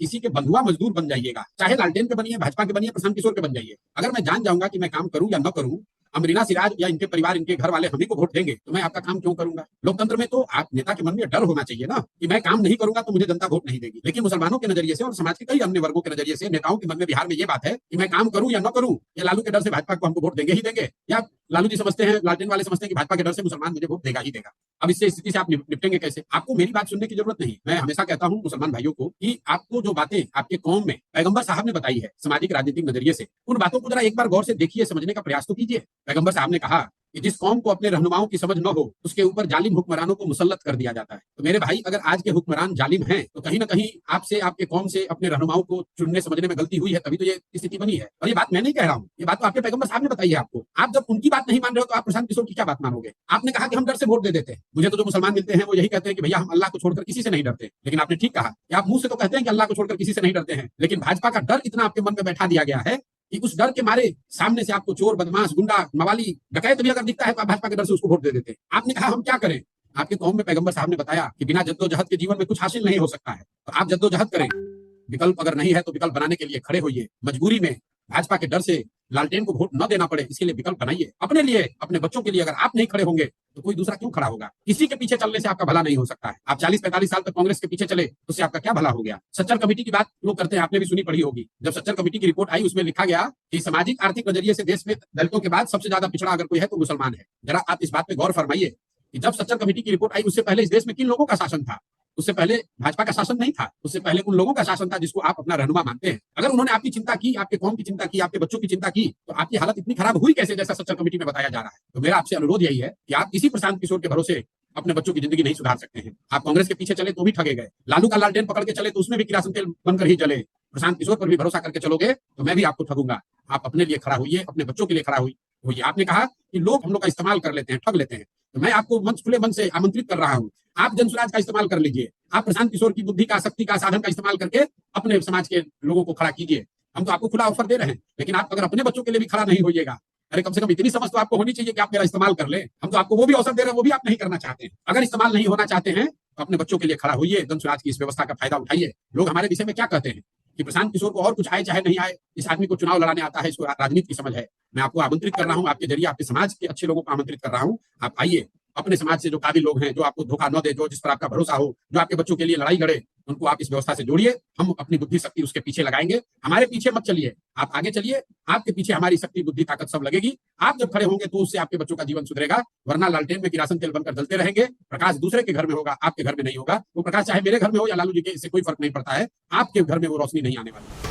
किसी के बंधुआ मजदूर बन जाइएगा, चाहे लालटेन पे बनिए, भाजपा के बनिए, प्रशांत किशोर के बन जाइए। अगर मैं जान जाऊंगा कि मैं काम करूं या न करूं, अमरीना सिराज या इनके परिवार, इनके घर वाले हमें को वोट देंगे, तो मैं आपका काम क्यों करूंगा? लोकतंत्र में तो आप नेता के मन में डर होना चाहिए ना कि मैं काम नहीं करूंगा तो मुझे जनता वोट नहीं देगी। लेकिन मुसलमानों के नजरिए से और समाज के कई अन्य वर्गों के नजरिए से नेताओं के मन में बिहार में ये बात है कि मैं काम करूं या न करूं, या लालू के डर से भाजपा को हमको वोट देंगे ही देंगे, या लालू जी समझते हैं, लालटेन वाले समझते हैं कि भाजपा के डर से मुसलमान मुझे वोट देगा ही देगा। अब इससे स्थिति से आप निपटेंगे कैसे? आपको मेरी बात सुनने की जरूरत नहीं। मैं हमेशा कहता हूं मुसलमान भाइयों को कि आपको जो बातें आपके कौम में पैगंबर साहब ने बताई है सामाजिक राजनीतिक नजरिए से, उन बातों को जरा एक बार गौर से देखिए, समझने का प्रयास तो कीजिए। पैगंबर साहब ने कहा कि जिस कौम को अपने रहनुमाओं की समझ न हो, उसके ऊपर जालिम हुक्मरानों को मुसल्लत कर दिया जाता है। तो मेरे भाई, अगर आज के हुक्मरान जालिम हैं, तो कहीं ना कहीं आपसे, आपके कौम से, अपने रहनुमाओं को चुनने समझने में गलती हुई है, तभी तो ये स्थिति बनी है। और ये बात मैं नहीं कह रहा हूँ, ये बात तो आपके पैगंबर साहब ने बताई है आपको। आप जब उनकी बात नहीं मान रहे हो, तो आप प्रशांत किशोर की क्या बात मानोगे? आपने कहा कि हम डर से वोट दे देते हैं। मुझे तो जो मुसलमान मिलते हैं वो यही कहते हैं कि भैया हम अल्लाह को छोड़कर किसी से नहीं डरते। लेकिन आपने ठीक कहा कि आप मुंह से तो कहते हैं कि अल्लाह को छोड़कर किसी से नहीं डरते हैं, लेकिन भाजपा का डर इतना आपके मन में बैठा दिया गया है कि उस डर के मारे सामने से आपको चोर, बदमाश, गुंडा, मवाली, डकैत भी अगर दिखता है तो आप भाजपा के डर से उसको वोट दे देते हैं। आपने कहा हम क्या करें? आपके कौम में पैगंबर साहब ने बताया कि बिना जद्दोजहद के जीवन में कुछ हासिल नहीं हो सकता है। तो आप जद्दोजहद करें, विकल्प अगर नहीं है तो विकल्प बनाने के लिए खड़े होइए। मजबूरी में भाजपा के डर से लालटेन को वोट न देना पड़े, इसके लिए विकल्प बनाइए अपने लिए, अपने बच्चों के लिए। अगर आप नहीं खड़े होंगे तो कोई दूसरा क्यों खड़ा होगा? किसी के पीछे चलने से आपका भला नहीं हो सकता है। आप 40-45 साल तक कांग्रेस के पीछे चले, उससे आपका क्या भला हो गया? सच्चर कमेटी की बात लोग करते हैं, आपने भी सुनी पढ़ी होगी। जब सच्चर कमेटी की रिपोर्ट आई, उसमें लिखा गया कि सामाजिक आर्थिक नजरिए से देश में दलितों के बाद सबसे ज्यादा पिछड़ा अगर कोई है तो मुसलमान है। जरा आप इस बात पे गौर फरमाइए कि जब सच्चर कमेटी की रिपोर्ट आई, उससे पहले इस देश में किन लोगों का शासन था? उससे पहले भाजपा का शासन नहीं था, उससे पहले उन लोगों का शासन था जिसको आप अपना रहनुमा मानते हैं। अगर उन्होंने आपकी चिंता की, आपके कौम की चिंता की, आपके बच्चों की चिंता की, तो आपकी हालत इतनी खराब हुई कैसे, जैसा सच्चर कमेटी में बताया जा रहा है? तो मेरा आपसे अनुरोध यही है कि आप इसी प्रशांत किशोर के भरोसे अपने बच्चों की जिंदगी नहीं सुधार सकते हैं। आप कांग्रेस के पीछे चले तो भी ठगे गए, लालू का लालटेन पकड़ के चले तो उसमें भी किरासन तेल बनकर ही जले। प्रशांत किशोर पर भी भरोसा करके चलोगे तो मैं भी आपको ठगूंगा। आप अपने लिए खड़ा होइए, अपने बच्चों के लिए खड़ा होइए। आपने कहा कि लोग हम लोग का इस्तेमाल कर लेते हैं, ठग लेते हैं, तो मैं आपको खुले मन से आमंत्रित कर रहा हूं, आप जनसुराज का इस्तेमाल कर लीजिए। आप प्रशांत किशोर की बुद्धि का, शक्ति का, साधन का इस्तेमाल करके अपने समाज के लोगों को खड़ा कीजिए। हम तो आपको खुला ऑफर दे रहे हैं, लेकिन आप अगर अपने बच्चों के लिए भी खड़ा नहीं होइएगा, अरे कम से कम इतनी समझ तो आपको होनी चाहिए कि आप मेरा इस्तेमाल कर ले। हम तो आपको वो भी अवसर दे रहे हैं, वो भी आप नहीं करना चाहते हैं। अगर इस्तेमाल नहीं होना चाहते हैं तो अपने बच्चों के लिए खड़ा होइए, जनसुराज की इस व्यवस्था का फायदा उठाइए। लोग हमारे विषय में क्या कहते हैं कि प्रशांत किशोर को और कुछ आए चाहे नहीं आए, इस आदमी को चुनाव लड़ाने आता है, इसको राजनीति की समझ है। मैं आपको आमंत्रित कर रहा हूं, आपके जरिए आपके समाज के अच्छे लोगों को आमंत्रित कर रहा हूं। आप आइए, अपने समाज से जो काबिल लोग हैं, जो आपको धोखा न दे, जो जिस पर आपका भरोसा हो, जो आपके बच्चों के लिए लड़ाई लड़े, उनको आप इस व्यवस्था से जोड़िए। हम अपनी बुद्धि शक्ति उसके पीछे लगाएंगे। हमारे पीछे मत चलिए, आप आगे चलिए। आपके पीछे हमारी शक्ति, बुद्धि, ताकत सब लगेगी। आप जब खड़े होंगे तो उससे आपके बच्चों का जीवन सुधरेगा, वरना लालटेन में किरासन तेल बनकर जलते रहेंगे। प्रकाश दूसरे के घर में होगा, आपके घर में नहीं होगा। वो प्रकाश चाहे मेरे घर में हो या लालू जी के, इससे कोई फर्क नहीं पड़ता है। आपके घर में वो रोशनी नहीं आने वाली।